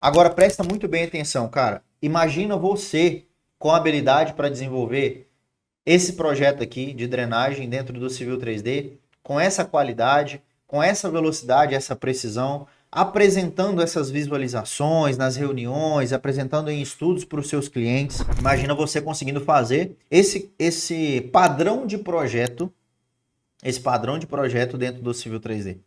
Agora presta muito bem atenção, cara. Imagina você com habilidade para desenvolver esse projeto aqui de drenagem dentro do Civil 3D, com essa qualidade, com essa velocidade, essa precisão, apresentando essas visualizações nas reuniões, apresentando em estudos para os seus clientes. Imagina você conseguindo fazer esse padrão de projeto, dentro do Civil 3D.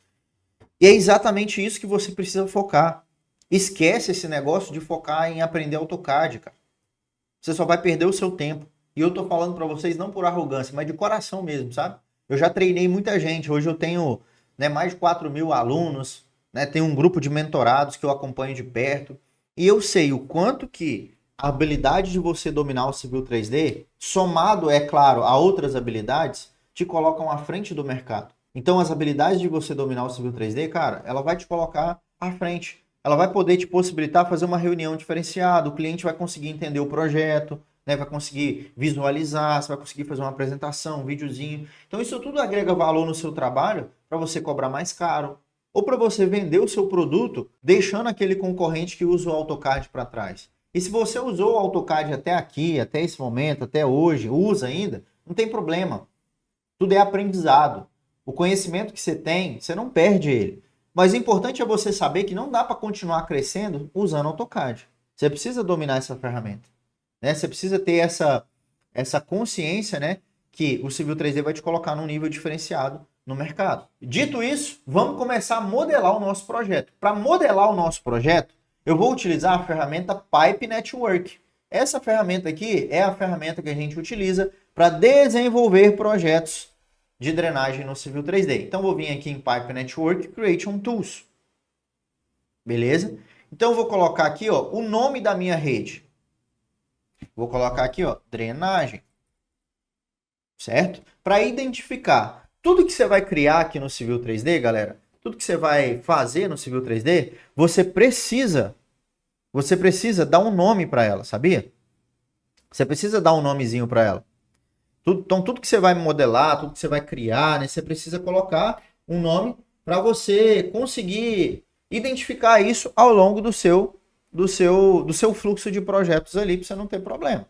E é exatamente isso que você precisa focar. Esquece esse negócio de focar em aprender AutoCAD, cara. Você só vai perder o seu tempo. E eu tô falando para vocês não por arrogância, mas de coração mesmo, sabe? Eu já treinei muita gente. Hoje eu tenho, né, mais de 4.000 alunos, né? Tenho um grupo de mentorados que eu acompanho de perto. E eu sei o quanto que a habilidade de você dominar o Civil 3D, somado, é claro, a outras habilidades, te colocam à frente do mercado. Então, as habilidades de você dominar o Civil 3D, cara, ela vai te colocar à frente. Ela vai poder te possibilitar fazer uma reunião diferenciada, o cliente vai conseguir entender o projeto, né, vai conseguir visualizar, você vai conseguir fazer uma apresentação, um videozinho. Então, isso tudo agrega valor no seu trabalho para você cobrar mais caro ou para você vender o seu produto deixando aquele concorrente que usa o AutoCAD para trás. E se você usou o AutoCAD até aqui, até esse momento, até hoje, usa ainda, não tem problema. Tudo é aprendizado. O conhecimento que você tem, você não perde ele. Mas o importante é você saber que não dá para continuar crescendo usando AutoCAD. Você precisa dominar essa ferramenta, né? Você precisa ter essa consciência, né, que o Civil 3D vai te colocar num nível diferenciado no mercado. Dito isso, vamos começar a modelar o nosso projeto. Para modelar o nosso projeto, eu vou utilizar a ferramenta Pipe Network. Essa ferramenta aqui é a ferramenta que a gente utiliza para desenvolver projetos de drenagem no Civil 3D. Então, vou vir aqui em Pipe Network Creation Tools. Beleza? Então, eu vou colocar aqui, ó, o nome da minha rede. Vou colocar aqui, ó, drenagem. Certo? Para identificar tudo que você vai criar aqui no Civil 3D, galera, tudo que você vai fazer no Civil 3D, você precisa dar um nome para ela, sabia? Você precisa dar um nomezinho para ela. Então, tudo que você vai modelar, tudo que você vai criar, né, você precisa colocar um nome para você conseguir identificar isso ao longo do seu fluxo de projetos ali, para você não ter problema.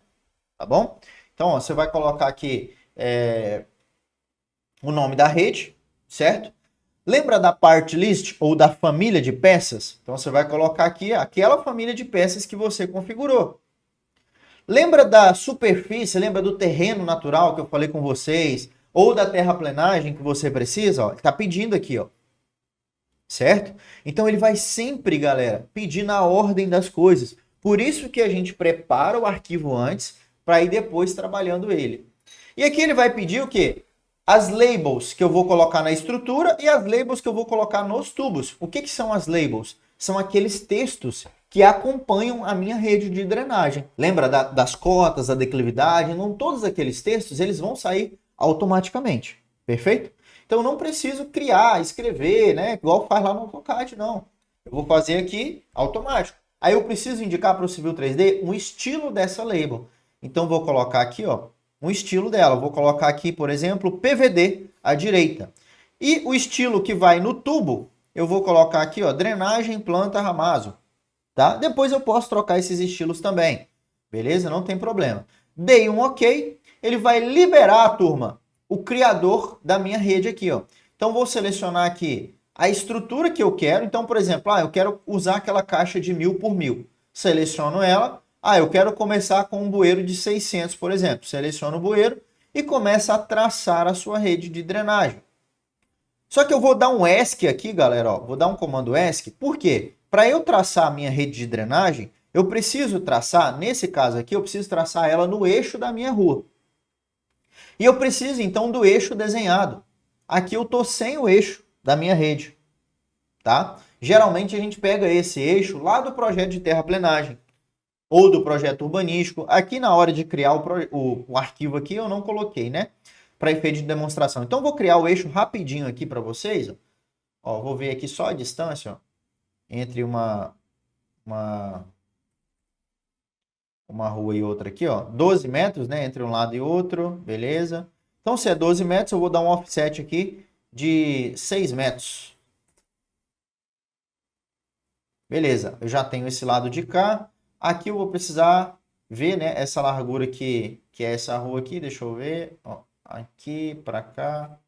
Tá bom? Então, ó, você vai colocar aqui o nome da rede, certo? Lembra da part list ou da família de peças? Então, você vai colocar aqui aquela família de peças que você configurou. Lembra da superfície, lembra do terreno natural que eu falei com vocês? Ou da terraplenagem que você precisa? Ó, ele está pedindo aqui, ó. Certo? Então ele vai sempre, galera, pedir na ordem das coisas. Por isso que a gente prepara o arquivo antes, para ir depois trabalhando ele. E aqui ele vai pedir o quê? As labels que eu vou colocar na estrutura e as labels que eu vou colocar nos tubos. O que são as labels? São aqueles textos que acompanham a minha rede de drenagem. Lembra das cotas, da declividade? Não todos aqueles textos eles vão sair automaticamente. Perfeito? Então eu não preciso criar, escrever, né? Igual faz lá no AutoCAD, não. Eu vou fazer aqui automático. Aí eu preciso indicar para o Civil 3D um estilo dessa label. Então vou colocar aqui, ó, um estilo dela. Vou colocar aqui, por exemplo, PVD à direita. E o estilo que vai no tubo, eu vou colocar aqui, ó, drenagem, planta, ramazo. Tá? Depois eu posso trocar esses estilos também. Beleza? Não tem problema. Dei um OK. Ele vai liberar, turma, o criador da minha rede aqui, ó. Então vou selecionar aqui a estrutura que eu quero. Então, por exemplo, eu quero usar aquela caixa de 1000 por 1000. Seleciono ela. Eu quero começar com um bueiro de 600, por exemplo. Seleciono o bueiro e começa a traçar a sua rede de drenagem. Só que eu vou dar um ESC aqui, galera, ó. Vou dar um comando ESC. Por quê? Para eu traçar a minha rede de drenagem, eu preciso traçar, nesse caso aqui, eu preciso traçar ela no eixo da minha rua. E eu preciso, então, do eixo desenhado. Aqui eu estou sem o eixo da minha rede. Tá? Geralmente a gente pega esse eixo lá do projeto de terraplenagem ou do projeto urbanístico. Aqui na hora de criar o arquivo aqui eu não coloquei, né? Para efeito de demonstração. Então vou criar o eixo rapidinho aqui para vocês. Ó, vou ver aqui só a distância, ó, entre uma rua e outra aqui, ó, 12 metros, né, entre um lado e outro, beleza? Então, se é 12 metros, eu vou dar um offset aqui de 6 metros. Beleza, eu já tenho esse lado de cá. Aqui eu vou precisar ver, né, essa largura que é essa rua aqui. Deixa eu ver. Ó, aqui para cá.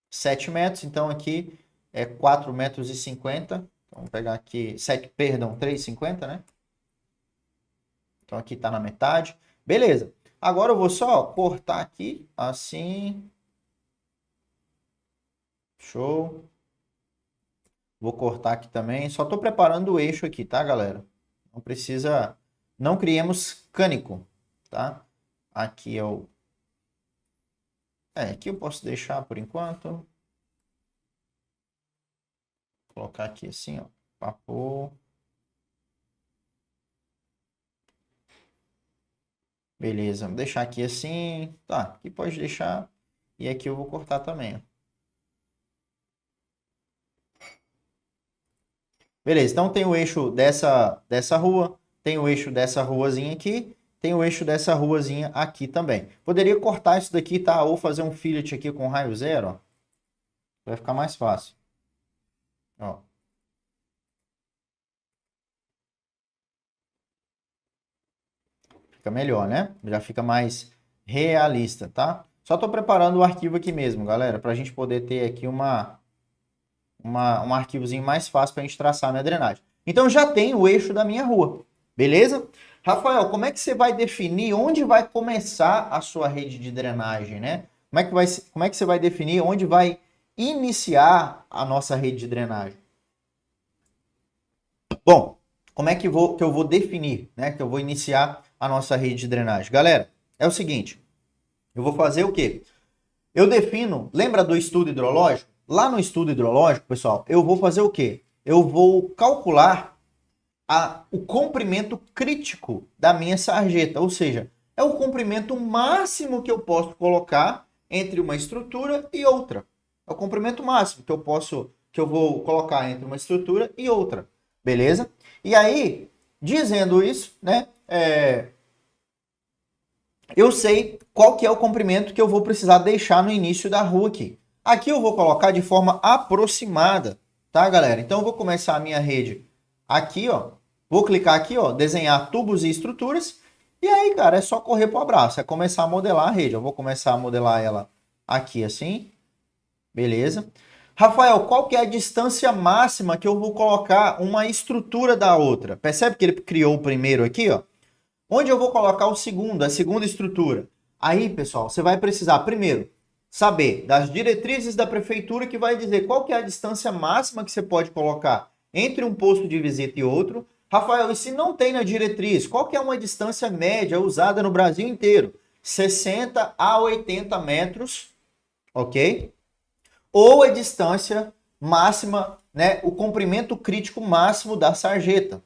7 metros, então aqui é 4 metros e 50. Então, vamos pegar aqui, 7, perdão, 3,50, né? Então aqui está na metade. Beleza. Agora eu vou só cortar aqui, assim. Show. Vou cortar aqui também. Só estou preparando o eixo aqui, tá, galera? Não precisa... Não criemos cânico, tá? Aqui é o... aqui eu posso deixar por enquanto. Vou colocar aqui assim, ó. Papo. Beleza, vou deixar aqui assim. Tá, aqui pode deixar. E aqui eu vou cortar também, ó. Beleza, então tem o eixo dessa rua, tem o eixo dessa ruazinha aqui, tem o eixo dessa ruazinha aqui também. Poderia cortar isso daqui, tá? Ou fazer um fillet aqui com raio zero, ó. Vai ficar mais fácil. Ó. Fica melhor, né? Já fica mais realista, tá? Só tô preparando o arquivo aqui mesmo, galera, pra gente poder ter aqui um arquivozinho mais fácil para a gente traçar a minha drenagem. Então já tem o eixo da minha rua, beleza? Rafael, como é que você vai definir onde vai começar a sua rede de drenagem, né? Como é que você vai definir onde vai iniciar a nossa rede de drenagem? Bom, como é que eu vou definir, né? Que eu vou iniciar a nossa rede de drenagem? Galera, é o seguinte, eu vou fazer o quê? Eu defino, lembra do estudo hidrológico? Lá no estudo hidrológico, pessoal, eu vou fazer o quê? Eu vou calcular o comprimento crítico da minha sarjeta, ou seja, é o comprimento máximo que eu posso colocar entre uma estrutura e outra. É o comprimento máximo que eu vou colocar entre uma estrutura e outra, beleza? E aí, dizendo isso, né, eu sei qual que é o comprimento que eu vou precisar deixar no início da rua aqui. Aqui eu vou colocar de forma aproximada, tá, galera? Então eu vou começar a minha rede aqui, ó. Vou clicar aqui, ó, desenhar tubos e estruturas. E aí, cara, é só correr pro abraço, é começar a modelar a rede. Eu vou começar a modelar ela aqui assim. Beleza? Rafael, qual que é a distância máxima que eu vou colocar uma estrutura da outra? Percebe que ele criou o primeiro aqui, ó? Onde eu vou colocar o segundo, a segunda estrutura? Aí, pessoal, você vai precisar, primeiro, saber das diretrizes da prefeitura que vai dizer qual que é a distância máxima que você pode colocar entre um posto de visita e outro. Rafael, e se não tem na diretriz, qual que é uma distância média usada no Brasil inteiro? 60 a 80 metros, ok? Ou a distância máxima, né, o comprimento crítico máximo da sarjeta.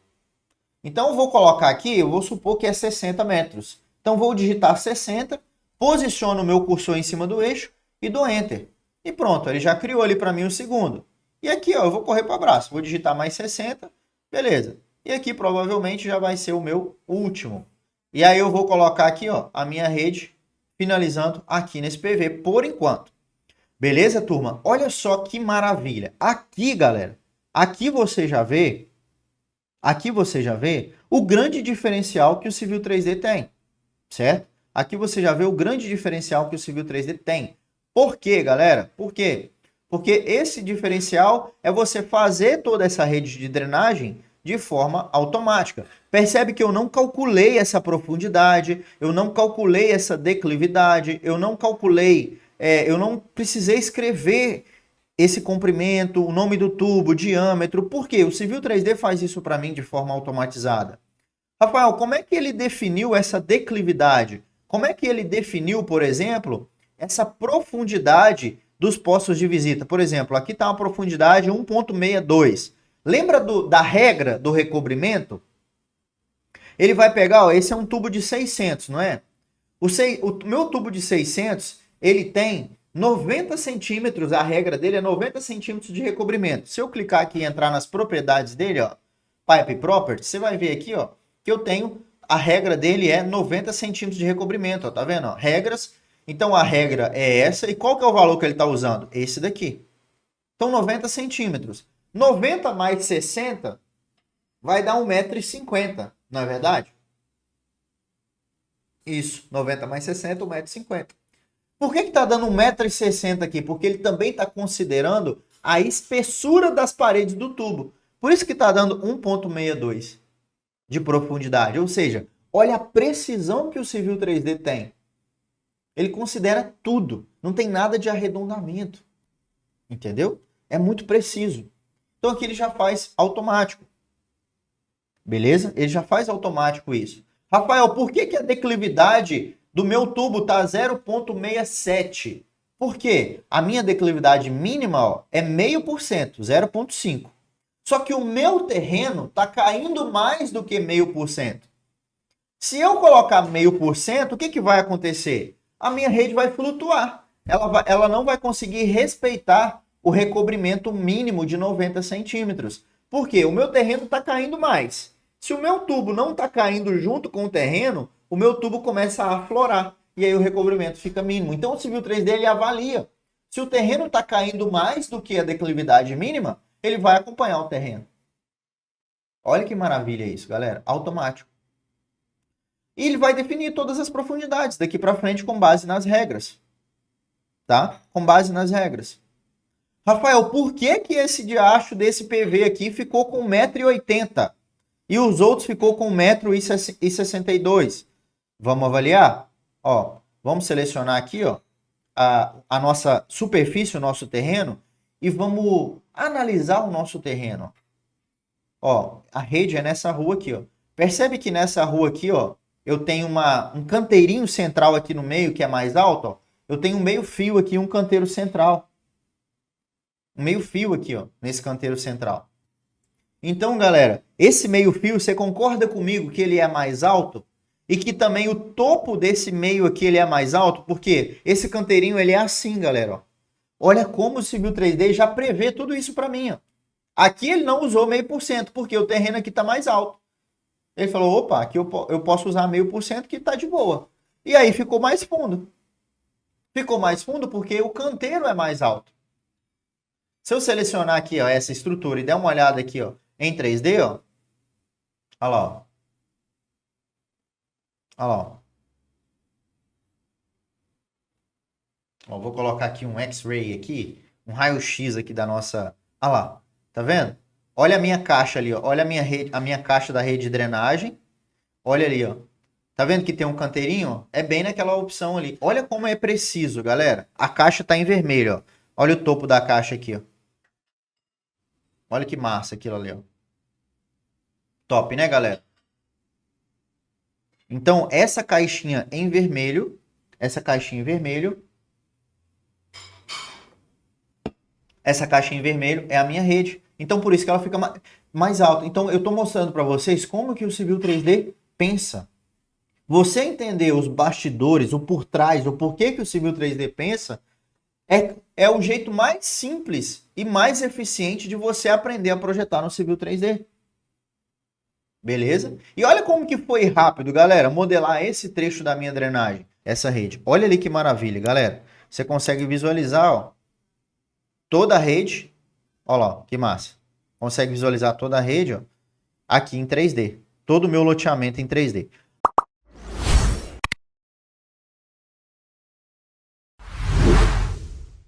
Então, eu vou colocar aqui, eu vou supor que é 60 metros. Então, vou digitar 60, posiciono o meu cursor em cima do eixo e dou Enter. E pronto, ele já criou ali para mim o segundo. E aqui, ó, eu vou correr para o abraço. Vou digitar mais 60, beleza. E aqui, provavelmente, já vai ser o meu último. E aí, eu vou colocar aqui, ó, a minha rede, finalizando aqui nesse PV, por enquanto. Beleza, turma? Olha só que maravilha. Aqui, galera, aqui você já vê o grande diferencial que o Civil 3D tem, certo? Aqui você já vê o grande diferencial que o Civil 3D tem. Por quê, galera? Por quê? Porque esse diferencial é você fazer toda essa rede de drenagem de forma automática. Percebe que eu não calculei essa profundidade, eu não calculei essa declividade, eu não calculei, eu não precisei escrever esse comprimento, o nome do tubo, o diâmetro. Por quê? O Civil 3D faz isso para mim de forma automatizada. Rafael, como é que ele definiu essa declividade? Como é que ele definiu, por exemplo, essa profundidade dos postos de visita? Por exemplo, aqui está uma profundidade 1,62. Lembra da regra do recobrimento? Ele vai pegar, ó, esse é um tubo de 600, não é? O meu tubo de 600, ele tem 90 centímetros, a regra dele é 90 centímetros de recobrimento. Se eu clicar aqui e entrar nas propriedades dele, ó, Pipe Properties, você vai ver aqui, ó, que eu tenho, a regra dele é 90 centímetros de recobrimento, ó, tá vendo? Ó, regras, então a regra é essa, e qual que é o valor que ele está usando? Esse daqui. Então 90 centímetros. 90 mais 60 vai dar 1,50 m, não é verdade? Isso, 90 mais 60, 1,50 m. Por que está dando 1,60 m aqui? Porque ele também está considerando a espessura das paredes do tubo. Por isso que está dando 1,62 de profundidade. Ou seja, olha a precisão que o Civil 3D tem. Ele considera tudo. Não tem nada de arredondamento. Entendeu? É muito preciso. Então aqui ele já faz automático. Beleza? Ele já faz automático isso. Rafael, por que a declividade do meu tubo está 0,67? Por quê? A minha declividade mínima ó, é 0,5%, 0,5%. Só que o meu terreno está caindo mais do que 0,5%. Se eu colocar 0,5%, o que vai acontecer? A minha rede vai flutuar. Ela não vai conseguir respeitar o recobrimento mínimo de 90 centímetros. Por quê? O meu terreno está caindo mais. Se o meu tubo não está caindo junto com o terreno, o meu tubo começa a aflorar. E aí o recobrimento fica mínimo. Então o Civil 3D ele avalia. Se o terreno está caindo mais do que a declividade mínima, ele vai acompanhar o terreno. Olha que maravilha isso, galera. Automático. E ele vai definir todas as profundidades daqui para frente com base nas regras. Tá? Com base nas regras. Rafael, por que esse diacho desse PV aqui ficou com 1,80 m e os outros ficou com 1,62 m? Vamos avaliar? Ó, vamos selecionar aqui ó, a nossa superfície, o nosso terreno, e vamos analisar o nosso terreno. Ó, a rede é nessa rua aqui. Ó. Percebe que nessa rua aqui ó, eu tenho um canteirinho central aqui no meio, que é mais alto. Ó. Eu tenho um meio fio aqui, um canteiro central. Um meio fio aqui, ó, nesse canteiro central. Então, galera, esse meio fio, você concorda comigo que ele é mais alto? E que também o topo desse meio aqui ele é mais alto? Porque esse canteirinho ele é assim, galera. Ó. Olha como o Civil 3D já prevê tudo isso para mim. Ó. Aqui ele não usou 0,5%, porque o terreno aqui está mais alto. Ele falou, opa, aqui eu posso usar 0,5% que está de boa. E aí ficou mais fundo. Ficou mais fundo porque o canteiro é mais alto. Se eu selecionar aqui ó, essa estrutura e der uma olhada aqui ó, em 3D, ó, olha lá. Ó. Olha lá. Ó. Ó, vou colocar aqui um X-ray aqui, um raio-x aqui da nossa... Olha lá, tá vendo? Olha a minha caixa ali, ó. Olha a minha caixa da rede de drenagem. Olha ali, ó. Tá vendo que tem um canteirinho? É bem naquela opção ali. Olha como é preciso, galera. A caixa tá em vermelho, ó. Olha o topo da caixa aqui, ó. Olha que massa aquilo ali, ó. Top, né, galera? Então, essa caixinha em vermelho essa caixa em vermelho é a minha rede. Então, por isso que ela fica mais alta. Então, eu estou mostrando para vocês como que o Civil 3D pensa. Você entender os bastidores, o por trás, o porquê que o Civil 3D pensa, é o jeito mais simples e mais eficiente de você aprender a projetar no Civil 3D. Beleza? E olha como que foi rápido, galera, modelar esse trecho da minha drenagem, essa rede. Olha ali que maravilha, galera. Você consegue visualizar, ó, toda a rede. Olha lá, que massa. Consegue visualizar toda a rede, ó, aqui em 3D. Todo o meu loteamento em 3D.